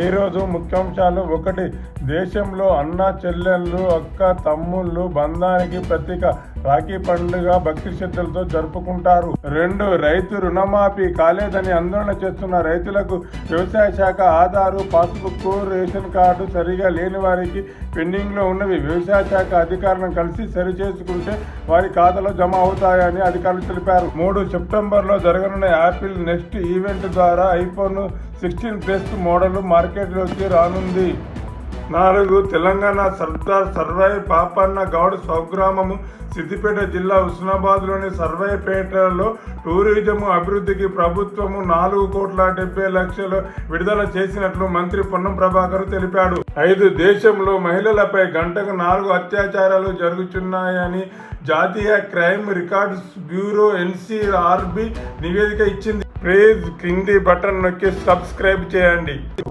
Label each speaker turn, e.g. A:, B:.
A: ఈరోజు ముఖ్యాంశాలు. 1. దేశంలో అన్న చెల్లెళ్ళు, అక్క తమ్ముళ్ళు బంధానికి ప్రతీక రాఖీ పండుగ భక్తి శ్రద్ధలతో జరుపుకుంటారు. 2. రైతు రుణమాఫీ కాలేదని ఆందోళన చేస్తున్న రైతులకు వ్యవసాయ శాఖ ఆధారు, పాస్బుక్, రేషన్ కార్డు సరిగా లేని వారికి పెండింగ్లో ఉన్నవి వ్యవసాయ శాఖ అధికారులను కలిసి సరిచేసుకుంటే వారి ఖాతాలో జమ అవుతాయని అధికారులు తెలిపారు. 3. సెప్టెంబర్లో జరగనున్న యాపిల్ నెక్స్ట్ ఈవెంట్ ద్వారా ఐఫోన్ 16 ప్లస్ మోడల్ మార్కెట్లోకి రానుంది. 4. తెలంగాణ సర్దార్ సర్వాయి పాపన్న గౌడ్ స్వగ్రామము సిద్దిపేట జిల్లా హుస్నాబాద్లోని సర్వాయిపేటలో టూరిజం అభివృద్ధికి ప్రభుత్వము 4,70,00,000 విడుదల చేసినట్లు మంత్రి పొన్నం ప్రభాకర్ తెలిపాడు. 5. దేశంలో మహిళలపై గంటకు 4 అత్యాచారాలు జరుగుతున్నాయని జాతీయ క్రైమ్ రికార్డ్స్ బ్యూరో NCRB నివేదిక ఇచ్చింది. ప్లీజ్ కింది బటన్ నొక్కి సబ్స్క్రైబ్ చేయండి.